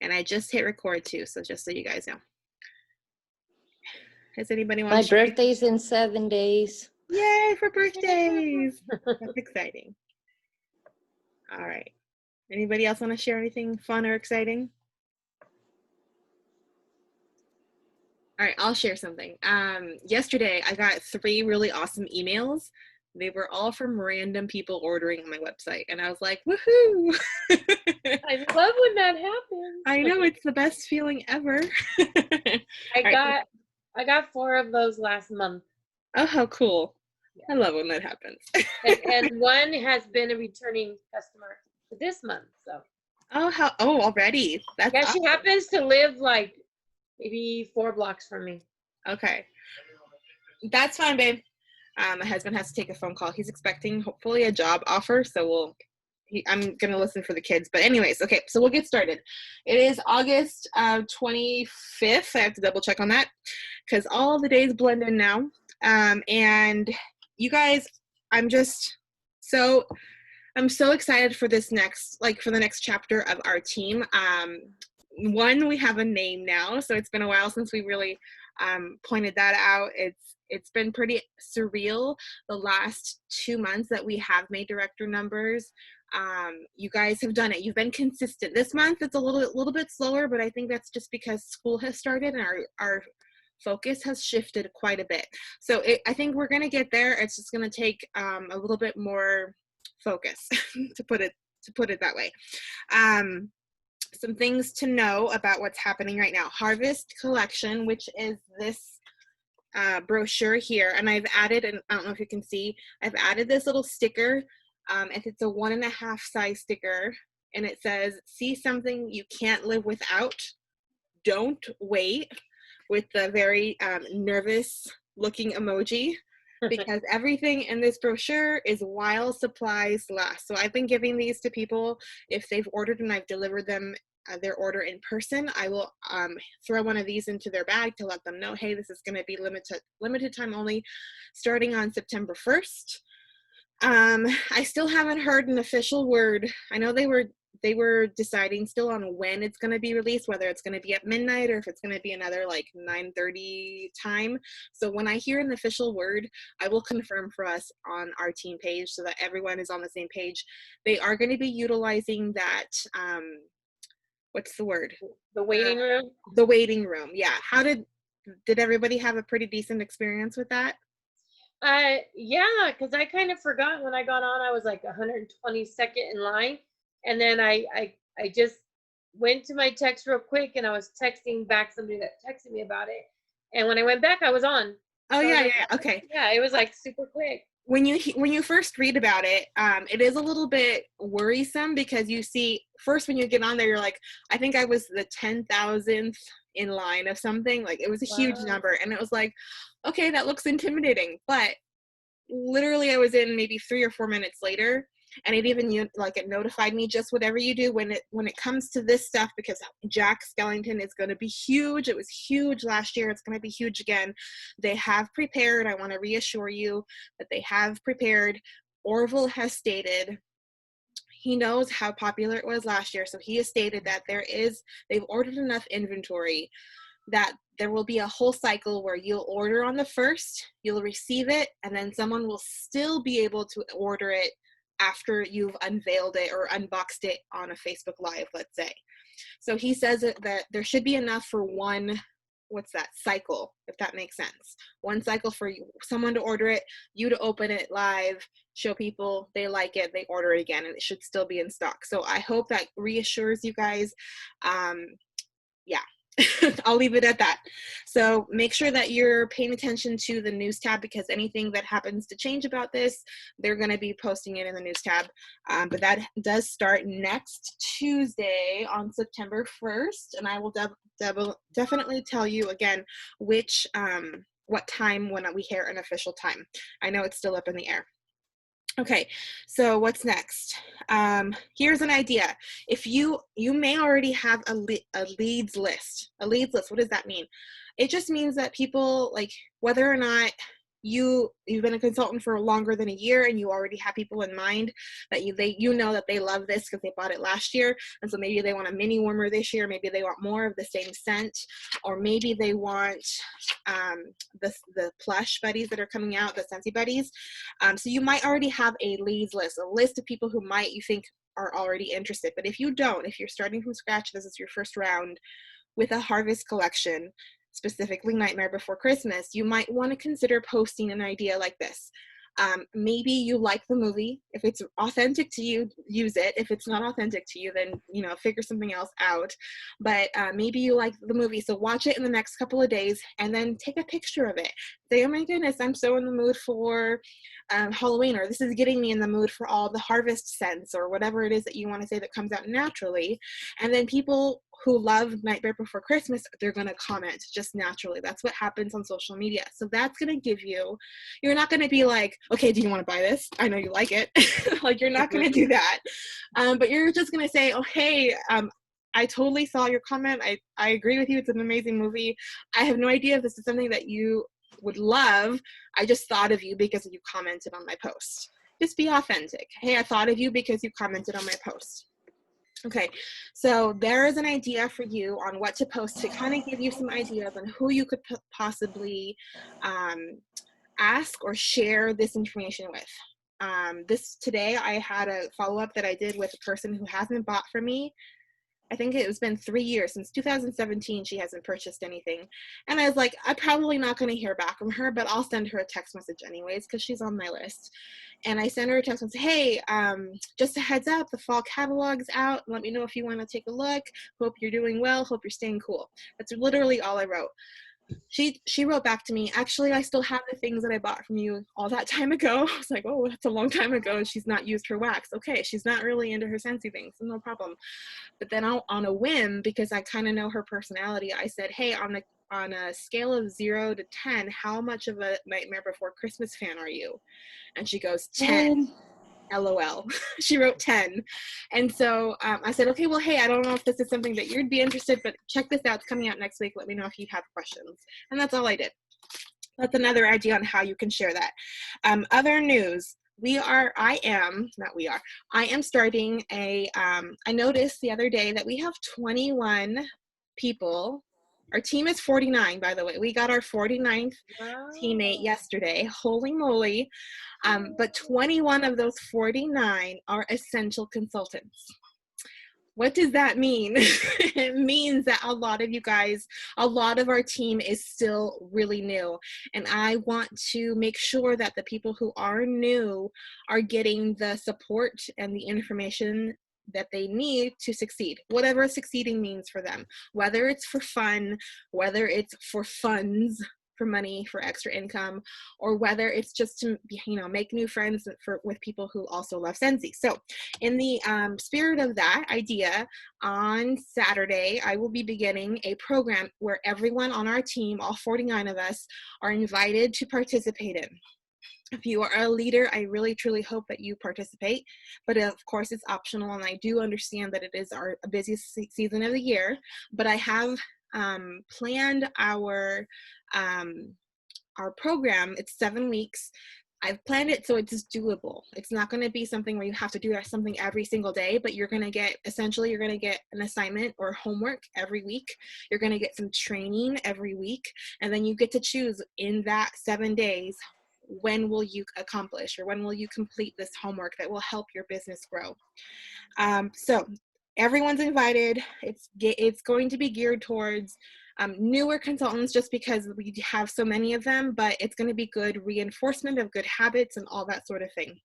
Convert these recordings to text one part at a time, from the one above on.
And I just hit record too, so just so you guys know. Does anybody want My to share? birthday's in 7 days. Yay for birthdays! That's exciting. All right. Anybody else want to share anything fun or exciting? All right, I'll share something. Yesterday, I got 3 really awesome emails. They were all from random people ordering on my website, and I was like, woohoo! I love when that happens. I know, it's the best feeling ever. I got 4 of those last month. Oh, how cool. Yeah. I love when that happens. and one has been a returning customer for this month. So. Oh, already. That's yeah, awesome. she happens to live like maybe 4 blocks from me. Okay. That's fine, babe. My husband has to take a phone call. He's expecting hopefully a job offer, so I'm gonna listen for the kids. But anyways, okay, so we'll get started. It is August 25th. I have to double check on that because all the days blend in now. And you guys, I'm so excited for this for the next chapter of our team. One, we have a name now, so it's been a while since we really pointed that out. It's been pretty surreal the last 2 months that we have made director numbers. You guys have done it. You've been consistent. This month it's a little bit slower, but I think that's just because school has started and our focus has shifted quite a bit. So I think we're gonna get there. It's just gonna take a little bit more focus to put it that way. Some things to know about what's happening right now. Harvest Collection, which is this brochure here, and I've added, and I don't know if you can see, I've added this little sticker, and it's a 1.5 size sticker, and it says, "See something you can't live without? Don't wait," with the very nervous looking emoji. Because everything in this brochure is while supplies last. So I've been giving these to people if they've ordered and I've delivered them their order in person. I will throw one of these into their bag to let them know, hey, this is going to be limited time only, starting on September 1st. I still haven't heard an official word. I know they were deciding still on when it's going to be released, whether it's going to be at midnight or if it's going to be another like 9:30 time. So when I hear an official word, I will confirm for us on our team page so that everyone is on the same page. They are going to be utilizing that, what's the word? The waiting room? The waiting room, yeah. How did everybody have a pretty decent experience with that? Yeah, because I kind of forgot when I got on, I was like 122nd in line. And then I just went to my text real quick and I was texting back somebody that texted me about it. And when I went back, I was on. Oh, so yeah, like, yeah, okay. Yeah, it was like super quick. When you first read about it, it is a little bit worrisome because you see, first when you get on there, you're like, I think I was the 10,000th in line of something. Like, it was a huge number. And it was like, okay, that looks intimidating. But literally I was in maybe 3 or 4 minutes later, and it even it notified me, just whatever you do when it comes to this stuff, because Jack Skellington is going to be huge. It was huge last year. It's going to be huge again. They have prepared. I want to reassure you that they have prepared. Orville has stated he knows how popular it was last year, so he has stated that they've ordered enough inventory that there will be a whole cycle where you'll order on the 1st, you'll receive it, and then someone will still be able to order it after you've unveiled it or unboxed it on a Facebook Live, let's say. So he says that there should be enough for one, cycle, if that makes sense. One cycle for someone to order it, you to open it live, show people, they like it, they order it again, and it should still be in stock. So I hope that reassures you guys. Yeah. I'll leave it at that. So make sure that you're paying attention to the news tab, because anything that happens to change about this, they're going to be posting it in the news tab. But that does start next Tuesday on September 1st. And I will definitely tell you again what time when we hear an official time. I know it's still up in the air. Okay, so what's next? Here's an idea. If you may already have a leads list. A leads list, what does that mean? It just means that people, like, whether or not you've been a consultant for longer than a year and you already have people in mind that you know that they love this because they bought it last year, and so maybe they want a mini warmer this year, maybe they want more of the same scent, or maybe they want the plush buddies that are coming out, the Scentsy buddies. So you might already have a leads list, a list of people who might you think are already interested. But if you don't, if you're starting from scratch, this is your first round with a harvest collection, specifically Nightmare Before Christmas, you might want to consider posting an idea like this. Maybe you like the movie. If it's authentic to you, use it. If it's not authentic to you, then, figure something else out. But maybe you like the movie, so watch it in the next couple of days and then take a picture of it. Say, oh my goodness, I'm so in the mood for Halloween, or this is getting me in the mood for all the harvest scents, or whatever it is that you want to say that comes out naturally. And then people who love Nightmare Before Christmas, they're going to comment just naturally. That's what happens on social media. So that's going to give you're not going to be like, okay, do you want to buy this? I know you like it. Like, you're not going to do that. But you're just going to say, oh, hey, I totally saw your comment. I agree with you. It's an amazing movie. I have no idea if this is something that you would love. I just thought of you because you commented on my post. Just be authentic. Hey, I thought of you because you commented on my post. Okay, so there is an idea for you on what to post to kind of give you some ideas on who you could possibly ask or share this information with. Today I had a follow-up that I did with a person who hasn't bought from me. I think it's been 3 years, since 2017, she hasn't purchased anything. And I was like, I'm probably not going to hear back from her, but I'll send her a text message anyways, because she's on my list. And I sent her a text and said, hey, just a heads up, the fall catalog's out. Let me know if you want to take a look. Hope you're doing well. Hope you're staying cool. That's literally all I wrote. She wrote back to me, actually, I still have the things that I bought from you all that time ago. I was like, oh, that's a long time ago. She's not used her wax. Okay, she's not really into her Scentsy things, so no problem. But then on a whim, because I kind of know her personality, I said, hey, on a scale of 0 to 10, how much of a Nightmare Before Christmas fan are you? And she goes, 10. LOL. She wrote 10. And so I said, okay, well, hey, I don't know if this is something that you'd be interested, but check this out. It's coming out next week. Let me know if you have questions. And that's all I did. That's another idea on how you can share that. Other news. I am starting I noticed the other day that we have 21 people. Our team is 49, by the way. We got our 49th teammate yesterday. Holy moly. But 21 of those 49 are essential consultants. What does that mean? It means that a lot of our team is still really new. And I want to make sure that the people who are new are getting the support and the information that they need to succeed, whatever succeeding means for them, whether it's for fun, whether it's for funds, for money, for extra income, or whether it's just to make new friends with people who also love Scentsy. So in the spirit of that idea, on Saturday I will be beginning a program where everyone on our team, all 49 of us, are invited to participate in. If you are a leader, I really truly hope that you participate, but of course it's optional, and I do understand that it is our busiest season of the year. But I have planned our program. It's 7 weeks. I've planned it so it's doable. It's not going to be something where you have to do something every single day, but you're going to get an assignment or homework every week. You're going to get some training every week, and then you get to choose in that 7 days, when will you accomplish, or when will you complete this homework that will help your business grow. So everyone's invited. It's going to be geared towards newer consultants, just because we have so many of them, but it's going to be good reinforcement of good habits and all that sort of thing.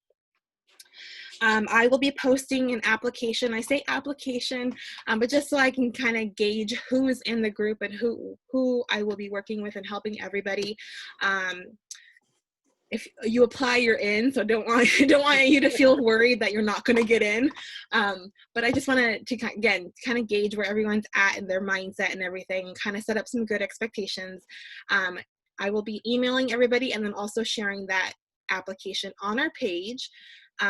I will be posting an application. I say application, but just so I can kind of gauge who is in the group and who I will be working with and helping everybody. If you apply, you're in, so don't want you to feel worried that you're not going to get in. But I just want to again kind of gauge where everyone's at in their mindset and everything, kind of set up some good expectations. I will be emailing everybody and then also sharing that application on our page.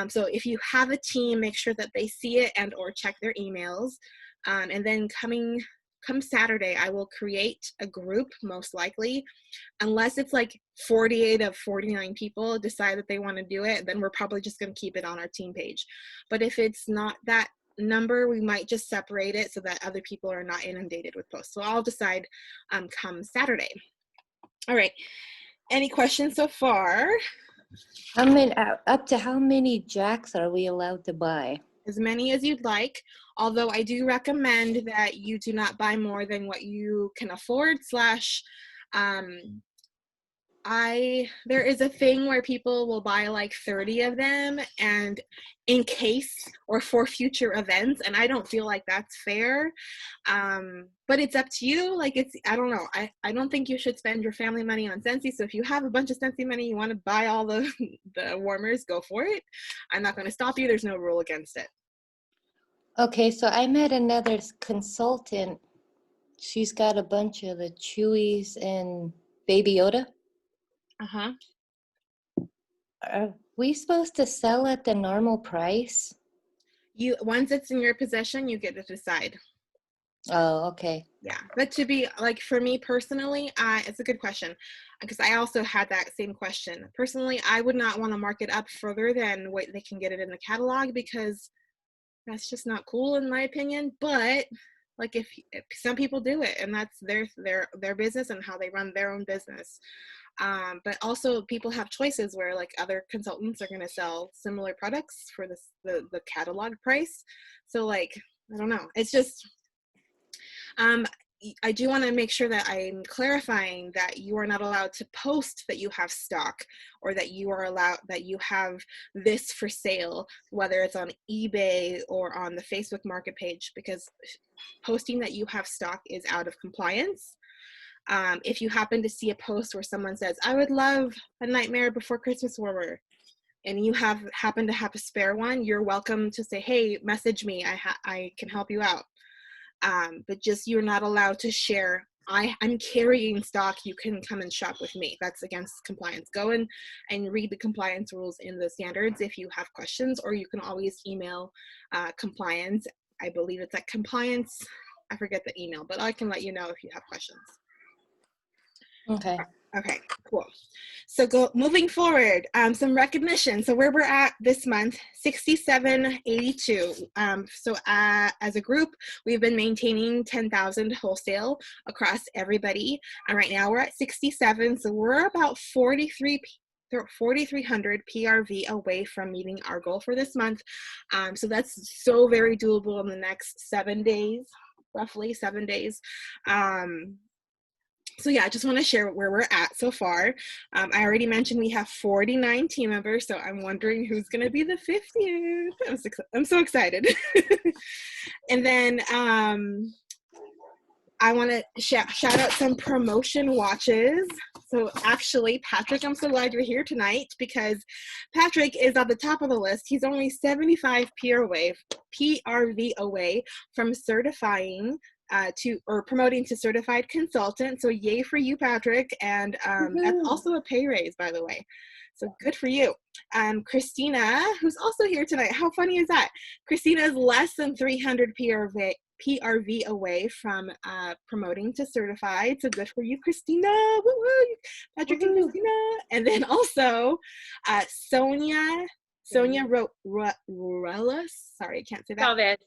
So if you have a team, make sure that they see it and or check their emails. And then coming come Saturday, I will create a group, most likely, unless it's like 48 of 49 people decide that they want to do it, then we're probably just going to keep it on our team page. But if it's not that number, we might just separate it so that other people are not inundated with posts. So I'll decide come Saturday. All right. Any questions so far? How many, up to how many jacks are we allowed to buy? As many as you'd like, although I do recommend that you do not buy more than what you can afford, slash there is a thing where people will buy like 30 of them and in case or for future events, and I don't feel like that's fair. But it's up to you. Like, I don't know. I don't think you should spend your family money on Scentsy. So if you have a bunch of Scentsy money, you want to buy all the warmers, go for it. I'm not going to stop you. There's no rule against it. Okay, so I met another consultant. She's got a bunch of the Chewies and Baby Yoda. Uh-huh. Are we supposed to sell at the normal price? Once it's in your possession, you get to decide. Oh, okay. Yeah, but to be like, for me personally, it's a good question, because I also had that same question. Personally, I would not want to mark it up further than what they can get it in the catalog, because that's just not cool in my opinion. But like, if some people do it, and that's their business and how they run their own business. But also people have choices where like other consultants are going to sell similar products for the catalog price. So like, I don't know. It's just, I do want to make sure that I'm clarifying that you are not allowed to post that you have stock, or that you have this for sale, whether it's on eBay or on the Facebook market page, because posting that you have stock is out of compliance. If you happen to see a post where someone says, I would love a Nightmare Before Christmas warmer, and you happen to have a spare one, you're welcome to say, hey, message me, I can help you out. But just, you're not allowed to share, I'm carrying stock, you can come and shop with me. That's against compliance. Go in and read the compliance rules in the standards if you have questions, or you can always email compliance. I believe it's at compliance, I forget the email, but I can let you know if you have questions. Okay. Okay, cool. So moving forward, some recognition. So where we're at this month, 6782. As a group, we've been maintaining 10,000 wholesale across everybody. And right now we're at 67. So we're about 4,300 PRV away from meeting our goal for this month. So that's so very doable in the next 7 days, roughly 7 days. So yeah, I just want to share where we're at so far. I already mentioned we have 49 team members, so I'm wondering who's going to be the 50th. I'm so excited. And then I want to shout out some promotion watches. So actually, Patrick, I'm so glad you're here tonight, because Patrick is at the top of the list. He's only 75 PRV away from certifying or promoting to certified consultant. So yay for you, Patrick. And that's also a pay raise, by the way. So good for you. Christina, who's also here tonight. How funny is that? Christina is less than 300 PRV away from promoting to certified. So good for you, Christina. Woo-woo. Patrick and Christina. And then also Sonia Ruelas. Sorry, I can't say that.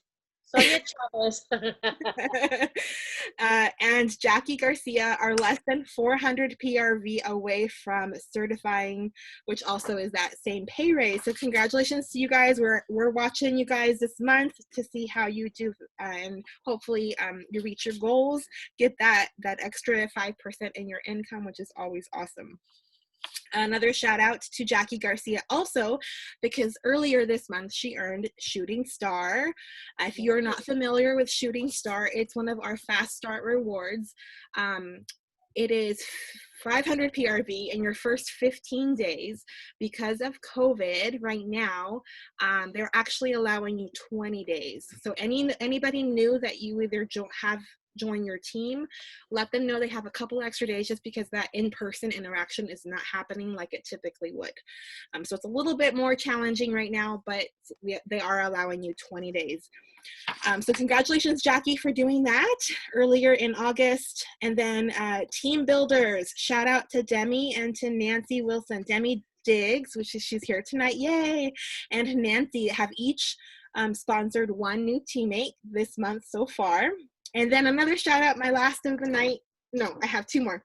Sonia Chavez. And Jackie Garcia are less than 400 PRV away from certifying, which also is that same pay raise. So congratulations to you guys. We're watching you guys this month to see how you do, and hopefully you reach your goals, get that extra 5% in your income, which is always awesome. Another shout out to Jackie Garcia also, because earlier this month she earned Shooting Star. If you're not familiar with Shooting Star, it's one of our Fast Start rewards. It is 500 PRV in your first 15 days. Because of COVID right now, they're actually allowing you 20 days. So anybody new that you either don't have join your team, let them know they have a couple extra days just because that in-person interaction is not happening like it typically would. So it's a little bit more challenging right now, but they are allowing you 20 days. So congratulations, Jackie, for doing that earlier in August. And then team builders, shout out to Demi and to Nancy Wilson. Demi Diggs, she's here tonight, yay, and Nancy have each sponsored one new teammate this month so far. And then another shout out, my last of the night. No, I have two more.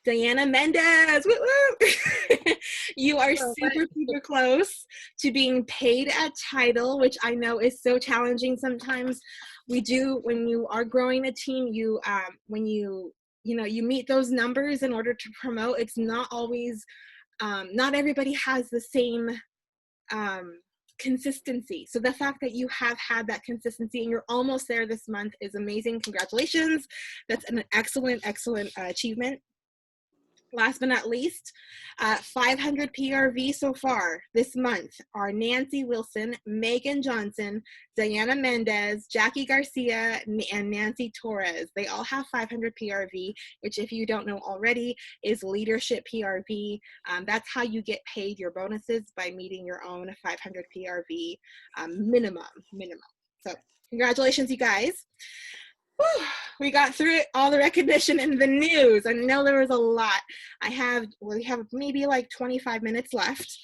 Diana Mendez, woo woo. You are super close to being paid at title, which I know is so challenging sometimes. We do, when you are growing a team, you when you meet those numbers in order to promote. It's not always, not everybody has the same consistency. So the fact that you have had that consistency and you're almost there this month is amazing. Congratulations. That's an excellent achievement. Last but not least, 500 PRV so far this month are Nancy Wilson, Megan Johnson, Diana Mendez, Jackie Garcia, and Nancy Torres. They all have 500 PRV, which if you don't know already is leadership PRV. That's how you get paid your bonuses, by meeting your own 500 PRV minimum. So congratulations, you guys. Whew, we got through it, all the recognition and the news. I know there was a lot. We have maybe like 25 minutes left.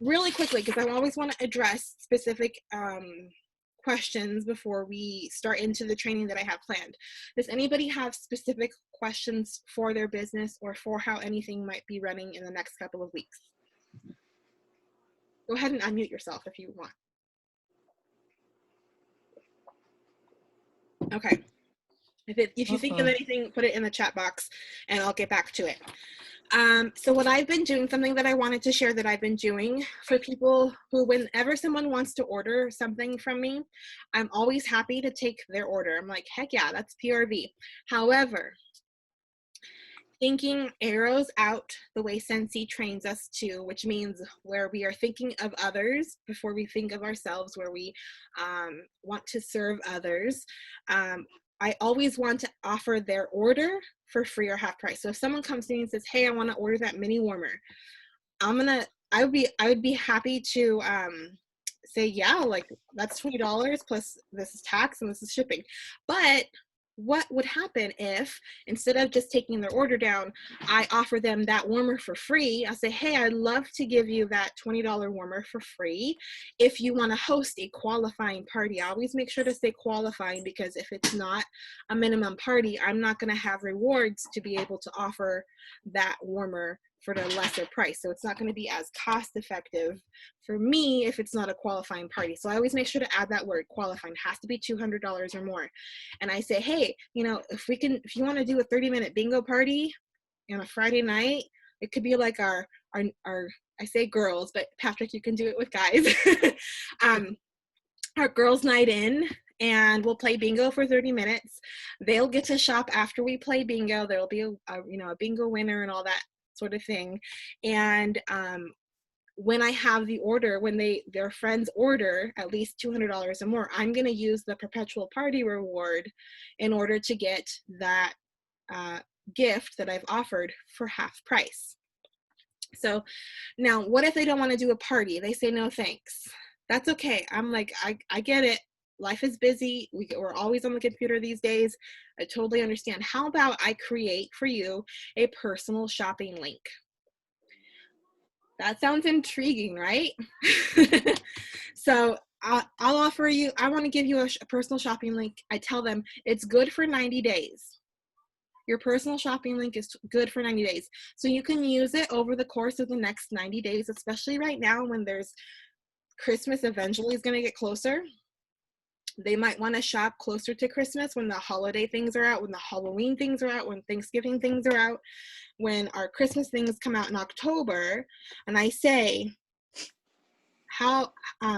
Really quickly, because I always want to address specific questions before we start into the training that I have planned. Does anybody have specific questions for their business or for how anything might be running in the next couple of weeks? Go ahead and unmute yourself if you want. Okay. If you think of anything, put it in the chat box and I'll get back to it. So what I've been doing, something that I wanted to share that I've been doing for people who, whenever someone wants to order something from me, I'm always happy to take their order. I'm like, heck yeah, that's PRV. However, thinking arrows out the way Scentsy trains us to, which means where we are thinking of others before we think of ourselves, where we want to serve others. I always want to offer their order for free or half price. So if someone comes to me and says, hey, I want to order that mini warmer, I would be happy to say, yeah, like that's $20 plus this is tax and this is shipping. But what would happen if, instead of just taking their order down, I offer them that warmer for free? I'll say, hey, I'd love to give you that $20 warmer for free if you want to host a qualifying party. I always make sure to say qualifying, because if it's not a minimum party, I'm not going to have rewards to be able to offer that warmer for the lesser price. So it's not going to be as cost effective for me if it's not a qualifying party. So I always make sure to add that word qualifying. It has to be $200 or more. And I say, hey, if you want to do a 30-minute bingo party on a Friday night, it could be like our I say girls, but Patrick, you can do it with guys. Our girls' night in, and we'll play bingo for 30 minutes. They'll get to shop after we play bingo. There'll be a bingo winner and all that sort of thing. And when I have the order, when their friends order at least $200 or more, I'm going to use the perpetual party reward in order to get that gift that I've offered for half price. So now, what if they don't want to do a party? They say no thanks. That's okay. I'm like, I get it. Life is busy. We're always on the computer these days. I totally understand. How about I create for you a personal shopping link? That sounds intriguing, right? So I'll offer you, I want to give you a personal shopping link. I tell them it's good for 90 days. Your personal shopping link is good for 90 days. So you can use it over the course of the next 90 days, especially right now when there's Christmas eventually is going to get closer. They might want to shop closer to Christmas when the holiday things are out, when the Halloween things are out, when Thanksgiving things are out, when our Christmas things come out in October. And I say, how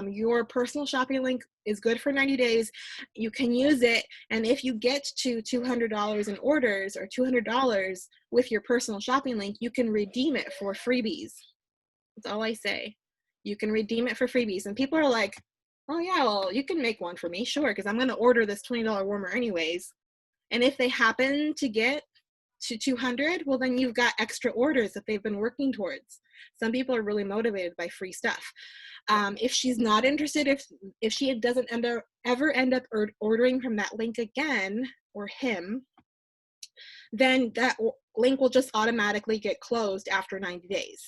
your personal shopping link is good for 90 days. You can use it. And if you get to $200 in orders or $200 with your personal shopping link, you can redeem it for freebies. That's all I say. You can redeem it for freebies. And people are like, oh yeah, well, you can make one for me, sure, because I'm going to order this $20 warmer anyways. And if they happen to get to 200, well, then you've got extra orders that they've been working towards. Some people are really motivated by free stuff. If she's not interested, if she doesn't ever end up ordering from that link again, or him, then that link will just automatically get closed after 90 days.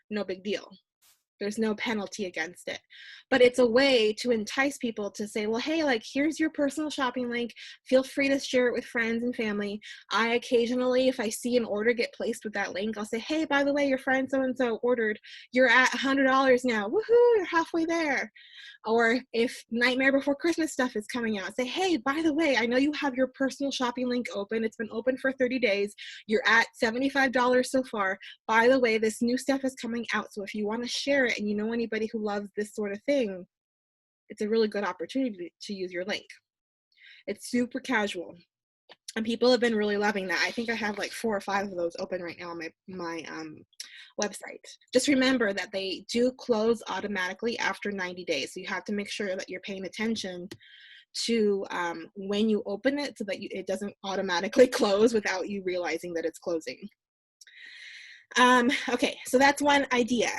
No big deal. There's no penalty against it. But it's a way to entice people to say, well, hey, like, here's your personal shopping link. Feel free to share it with friends and family. I occasionally, if I see an order get placed with that link, I'll say, hey, by the way, your friend so-and-so ordered. You're at $100 now. Woohoo, you're halfway there. Or if Nightmare Before Christmas stuff is coming out, say, hey, by the way, I know you have your personal shopping link open. It's been open for 30 days. You're at $75 so far. By the way, this new stuff is coming out. So if you want to share it and you know anybody who loves this sort of thing, it's a really good opportunity to use your link. It's super casual. And people have been really loving that. I think I have like 4 or 5 of those open right now on my website. Just remember that they do close automatically after 90 days. So you have to make sure that you're paying attention to when you open it so that it doesn't automatically close without you realizing that it's closing. Okay, so that's one idea.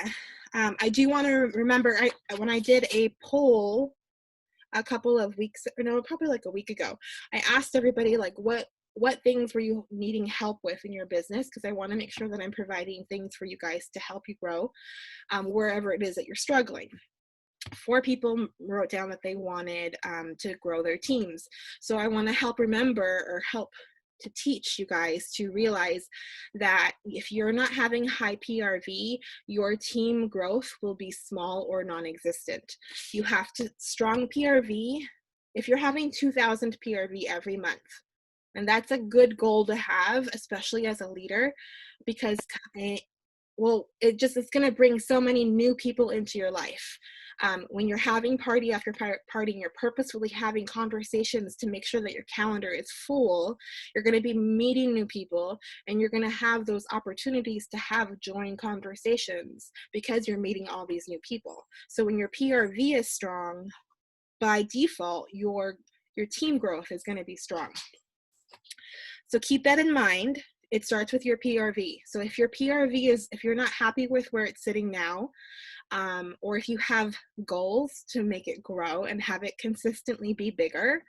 I do want to remember, when I did a poll a couple of weeks, no, probably like a week ago, I asked everybody, like, what things were you needing help with in your business? Because I want to make sure that I'm providing things for you guys to help you grow wherever it is that you're struggling. 4 people wrote down that they wanted to grow their teams. So I want to help to teach you guys to realize that if you're not having high PRV, your team growth will be small or non-existent. You have to strong PRV. If you're having 2,000 PRV every month, and that's a good goal to have, especially as a leader, because it's going to bring so many new people into your life. When you're having party after party and you're purposefully having conversations to make sure that your calendar is full, you're going to be meeting new people and you're going to have those opportunities to have join conversations because you're meeting all these new people. So when your PRV is strong, by default, your team growth is going to be strong. So keep that in mind. It starts with your PRV. So if your PRV if you're not happy with where it's sitting now, or if you have goals to make it grow and have it consistently be bigger,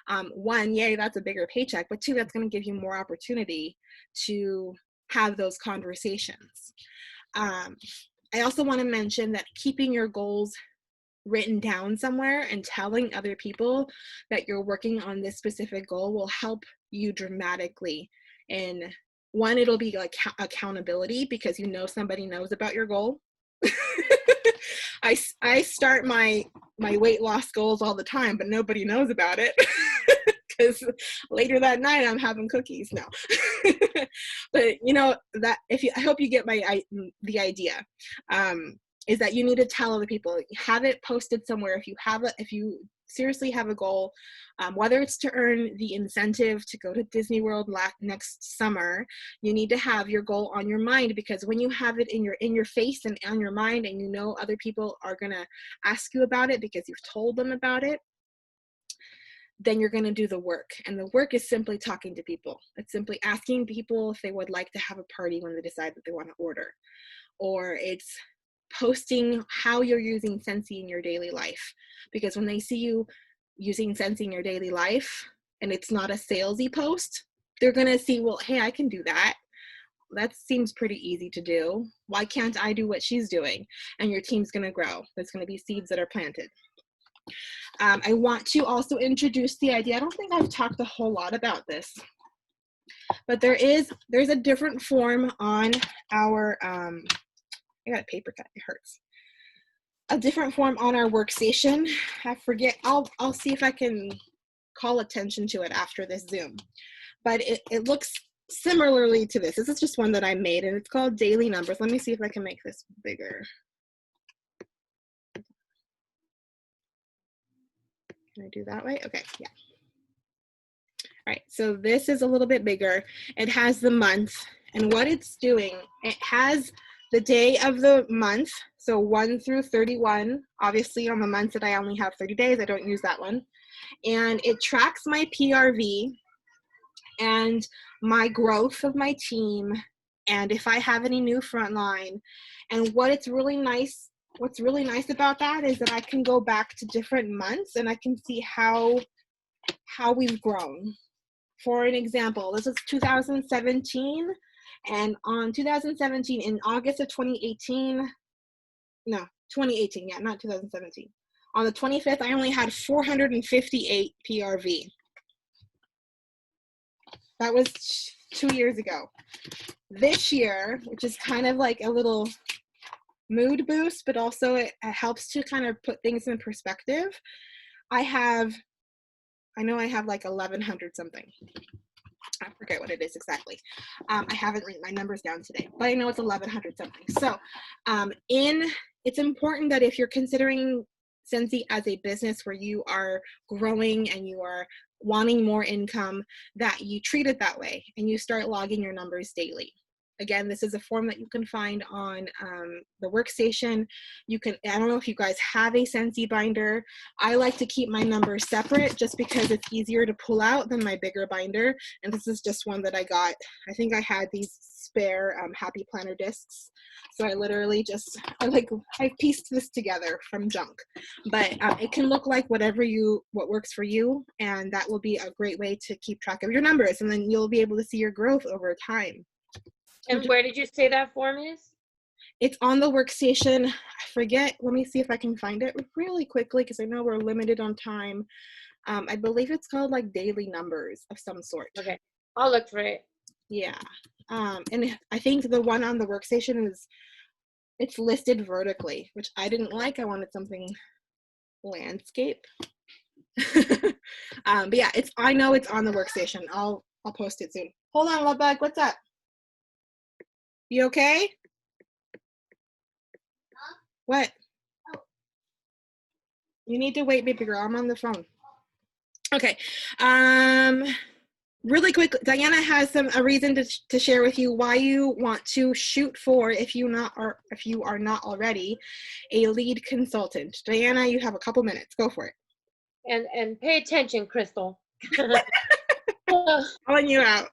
1, yay, that's a bigger paycheck, but 2, that's going to give you more opportunity to have those conversations. I also want to mention that keeping your goals written down somewhere and telling other people that you're working on this specific goal will help you dramatically. And 1, it'll be like accountability because you know somebody knows about your goal. I start my weight loss goals all the time, but nobody knows about it because later that night I'm having cookies now. But you know that I hope you get the idea. Is that you need to tell other people, have it posted somewhere. If you seriously have a goal, whether it's to earn the incentive to go to Disney World next summer, you need to have your goal on your mind, because when you have it in your face and on your mind, and you know other people are gonna ask you about it because you've told them about it, then you're gonna do the work. And the work is simply talking to people. It's simply asking people if they would like to have a party when they decide that they want to order, or it's posting how you're using Scentsy in your daily life. Because when they see you using Scentsy in your daily life and it's not a salesy post, they're gonna see, well, hey, I can do that. That seems pretty easy to do. Why can't I do what she's doing? And your team's gonna grow. There's gonna be seeds that are planted. I want to also introduce the idea. I don't think I've talked a whole lot about this, but there's a different form on our I got a paper cut, it hurts. A different form on our workstation. I forget, I'll see if I can call attention to it after this Zoom. But it looks similarly to this. This is just one that I made, and it's called Daily Numbers. Let me see if I can make this bigger. Can I do that way? Okay, yeah. All right, so this is a little bit bigger. It has the month, and what it's doing, it has the day of the month, so 1 through 31. Obviously, on the months that I only have 30 days, I don't use that one. And it tracks my PRV and my growth of my team, and if I have any new frontline. And what's really nice about that is that I can go back to different months and I can see how we've grown. For an example, this is 2017, and on 2017, in August of 2018, no, 2018, yeah, not 2017. On the 25th, I only had 458 PRV. That was 2 years ago. This year, which is kind of like a little mood boost, but also it helps to kind of put things in perspective. I know I have like 1,100 something. I forget what it is exactly. I haven't written my numbers down today, but I know it's 1,100 something. So it's important that if you're considering Scentsy as a business where you are growing and you are wanting more income, that you treat it that way and you start logging your numbers daily. Again, this is a form that you can find on the workstation. I don't know if you guys have a Scentsy binder. I like to keep my numbers separate just because it's easier to pull out than my bigger binder. And this is just one that I got. I think I had these spare Happy Planner discs. So I literally I pieced this together from junk. But it can look like what works for you. And that will be a great way to keep track of your numbers. And then you'll be able to see your growth over time. And where did you say that form is? It's on the workstation. I forget. Let me see if I can find it really quickly because I know we're limited on time. I believe it's called like daily numbers of some sort. Okay, I'll look for it. Yeah. And I think the one on the workstation it's listed vertically, which I didn't like. I wanted something landscape. But yeah, I know it's on the workstation. I'll post it soon. Hold on, love bug. What's up? You okay? Huh? What? Oh. You need to wait, baby girl. I'm on the phone. Okay. Really quick, Diana has a reason to share with you why you want to shoot for, if you are not already, a lead consultant. Diana, you have a couple minutes. Go for it. And pay attention, Crystal. Calling you out.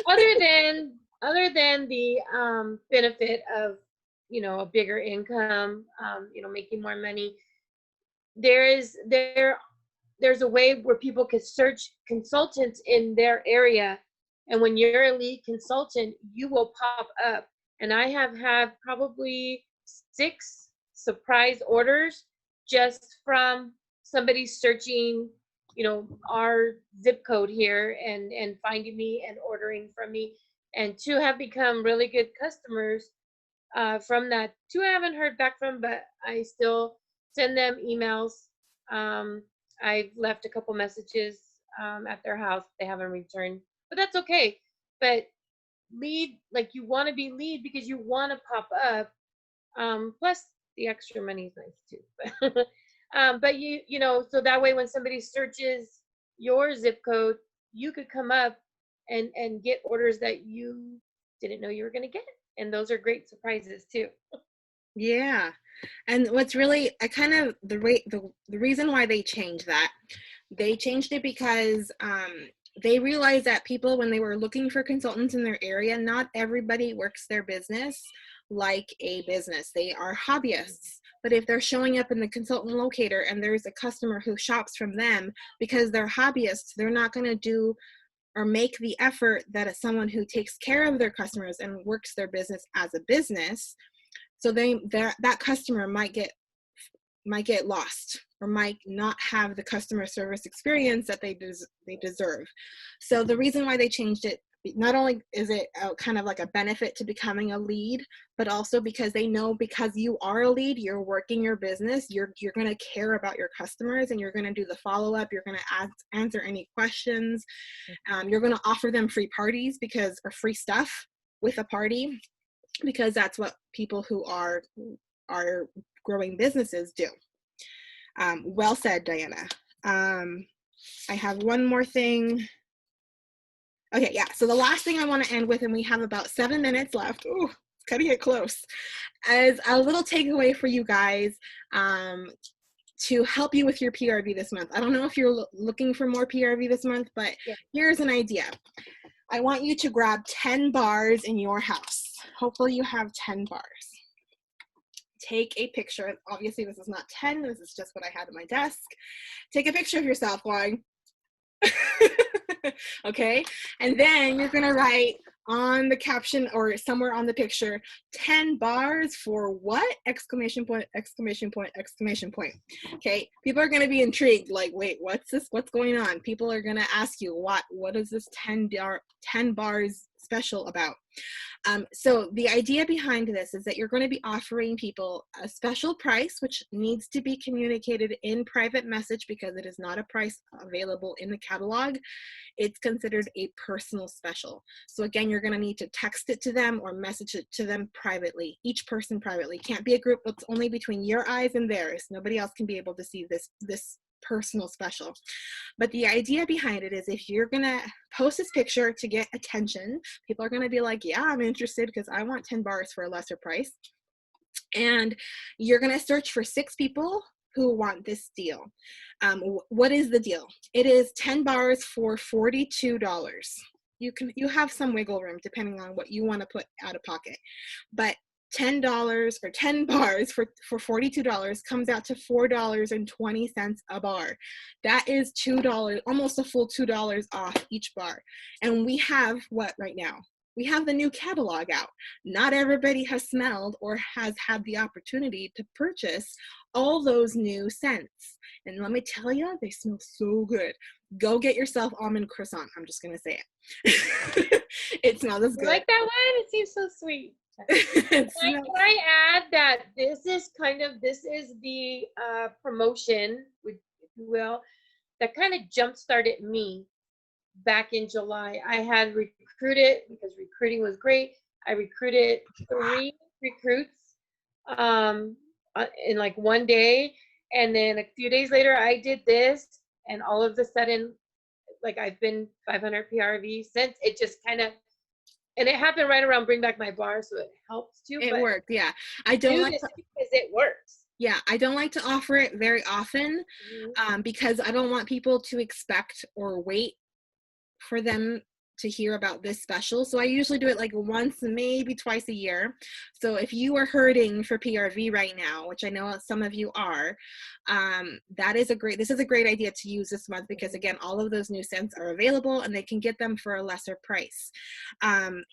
Other than the benefit of, a bigger income, making more money, there's a way where people can search consultants in their area, and when you're a lead consultant, you will pop up. And I have had probably 6 surprise orders just from somebody searching, our zip code here and finding me and ordering from me. And 2 have become really good customers from that. 2 I haven't heard back from, but I still send them emails. I've left a couple messages at their house. They haven't returned, but that's okay. But lead, like, you want to be lead because you want to pop up. Plus the extra money is nice too. But so that way when somebody searches your zip code, you could come up and get orders that you didn't know you were going to get. And those are great surprises too. Yeah. And what's really, the reason why they changed it because they realized that people, when they were looking for consultants in their area, not everybody works their business like a business. They are hobbyists. But if they're showing up in the consultant locator and there's a customer who shops from them because they're hobbyists, they're not going to do or make the effort that as someone who takes care of their customers and works their business as a business. So that customer might get lost or might not have the customer service experience that they deserve. So the reason why they changed it, not only is it kind of like a benefit to becoming a lead, but also because they know, because you are a lead, you're working your business, you're going to care about your customers and you're going to do the follow-up, you're going to answer any questions, you're going to offer them free parties or free stuff with a party, because that's what people who are growing businesses do. Well said, Diana. I have one more thing. Okay, yeah, so the last thing I want to end with, and we have about 7 minutes left. Ooh, it's cutting it close. As a little takeaway for you guys, to help you with your PRV this month. I don't know if you're looking for more PRV this month, but Yeah. here's an idea. I want you to grab 10 bars in your house. Hopefully you have 10 bars. Take a picture. Obviously this is not 10, this is just what I had at my desk. Take a picture of yourself going, okay? And then you're gonna write on the caption or somewhere on the picture, 10 bars for what? Exclamation point, exclamation point, exclamation point. Okay, people are gonna be intrigued, like, wait, what's this? What's going on? People are gonna ask you, what is this 10 bars special about? So the idea behind this is that you're going to be offering people a special price, which needs to be communicated in private message because it is not a price available in the catalog. It's considered a personal special. So again, you're going to need to text it to them or message it to them privately, each person privately. Can't be a group. It's only between your eyes and theirs. Nobody else can be able to see this personal special. But the idea behind it is if you're gonna post this picture to get attention, people are gonna be like, yeah, I'm interested because I want 10 bars for a lesser price. And you're gonna search for 6 people who want this deal. What is the deal? It is 10 bars for $42. You have some wiggle room depending on what you want to put out of pocket, but $10 or 10 bars for $42 comes out to $4.20 a bar. That is $2, almost a full $2 off each bar. And we have what right now? We have the new catalog out. Not everybody has smelled or has had the opportunity to purchase all those new scents. And let me tell you, they smell so good. Go get yourself almond croissant. I'm just gonna say it. It smells as good. You like that one? It seems so sweet. Can I add that this is the promotion, if you will, that kind of jump-started me back in July. I had recruited, because recruiting was great, I recruited 3 recruits in like one day, and then a few days later I did this, and all of a sudden, like, I've been 500 PRV since. It just kind of, and it happened right around Bring Back My Bar, so it helps too. It worked, yeah. I don't like to, because it works. Yeah, I don't like to offer it very often because I don't want people to expect or wait for them to hear about this special. So I usually do it like once, maybe twice a year. So if you are hurting for PRV right now, which I know some of you are, this is a great idea to use this month because again, all of those new scents are available and they can get them for a lesser price.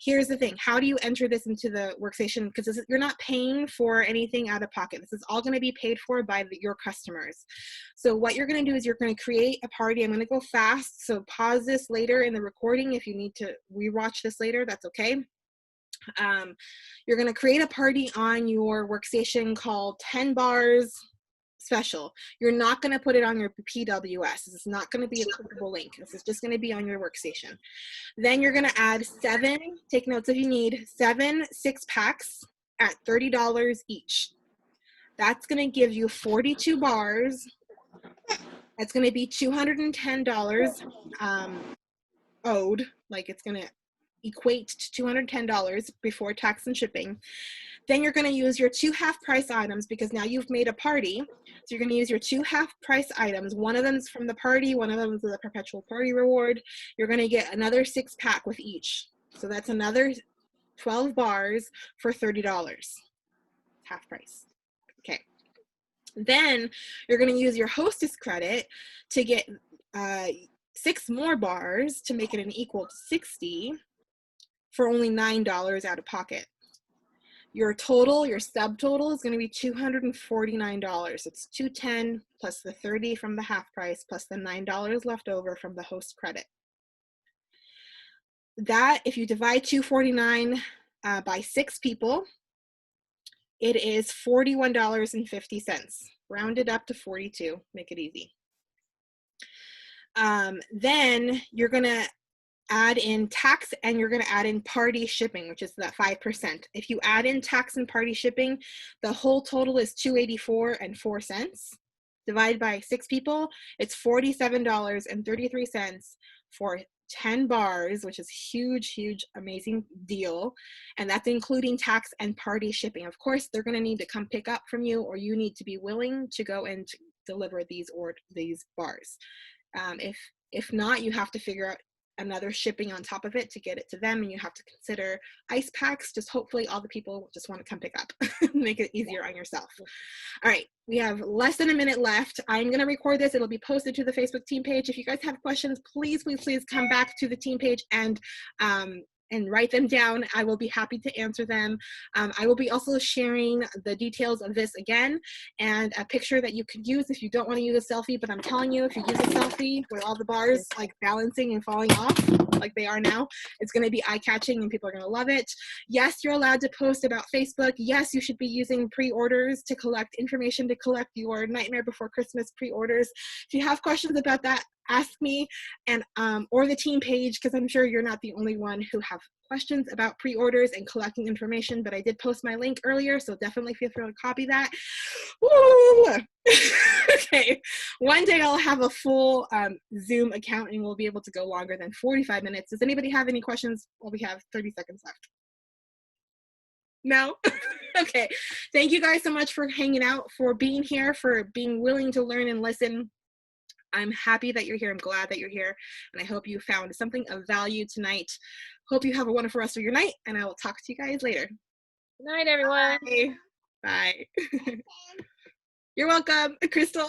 Here's the thing, how do you enter this into the workstation? Because you're not paying for anything out of pocket. This is all gonna be paid for by your customers. So what you're gonna do is you're gonna create a party. I'm gonna go fast, so pause this later in the recording if you need to rewatch this later, that's okay. You're going to create a party on your workstation called 10 bars special. You're not going to put it on your PWS. This is not going to be a clickable link. This is just going to be on your workstation. Then you're going to add 7, take notes if you need, 7 6-packs at $30 each. That's going to give you 42 bars. That's going to be $210 owed, like it's going to equate to $210 before tax and shipping. Then you're going to use your 2 half-price items because now you've made a party. So you're going to use your 2 half-price items. One of them is from the party, one of them is the perpetual party reward. You're going to get another 6-pack with each. So that's another 12 bars for $30, half price. Okay. Then you're going to use your hostess credit to get 6 more bars to make it an equal to 60 for only $9 out of pocket. Your total, your subtotal is going to be $249. It's $210 plus the 30 from the half price plus the $9 left over from the host credit. That, if you divide $249 by 6 people, it is $41.50. Round it up to 42, make it easy. Then you're going to add in tax and you're going to add in party shipping, which is that 5%. If you add in tax and party shipping, the whole total is $284.04. Divided by 6 people, it's $47.33 for 10 bars, which is huge, amazing deal. And that's including tax and party shipping. Of course, they're going to need to come pick up from you, or you need to be willing to go and deliver these bars. If not, you have to figure out another shipping on top of it to get it to them, and you have to consider ice packs. Just hopefully all the people just want to come pick up. Make it easier on yourself. All right, we have less than a minute left. I'm going to record this. It'll be posted to the Facebook team page. If you guys have questions, please come back to the team page and write them down. I will be happy to answer them. I will be also sharing the details of this again, and a picture that you could use if you don't want to use a selfie. But I'm telling you, if you use a selfie with all the bars like balancing and falling off like they are now, it's going to be eye-catching and people are going to love it. Yes, you're allowed to post about Facebook. Yes, you should be using pre-orders to collect information, to collect your Nightmare Before Christmas pre-orders. If you have questions about that, ask me, and or the team page, because I'm sure you're not the only one who have questions about pre-orders and collecting information. But I did post my link earlier, so definitely feel free to copy that. Woo! Okay, one day I'll have a full Zoom account and we'll be able to go longer than 45 minutes. Does anybody have any questions? Well, we have 30 seconds left. No? Okay, thank you guys so much for hanging out, for being here, for being willing to learn and listen. I'm happy that you're here. I'm glad that you're here. And I hope you found something of value tonight. Hope you have a wonderful rest of your night, and I will talk to you guys later. Good night, everyone. Bye. Bye. You're welcome, Crystal.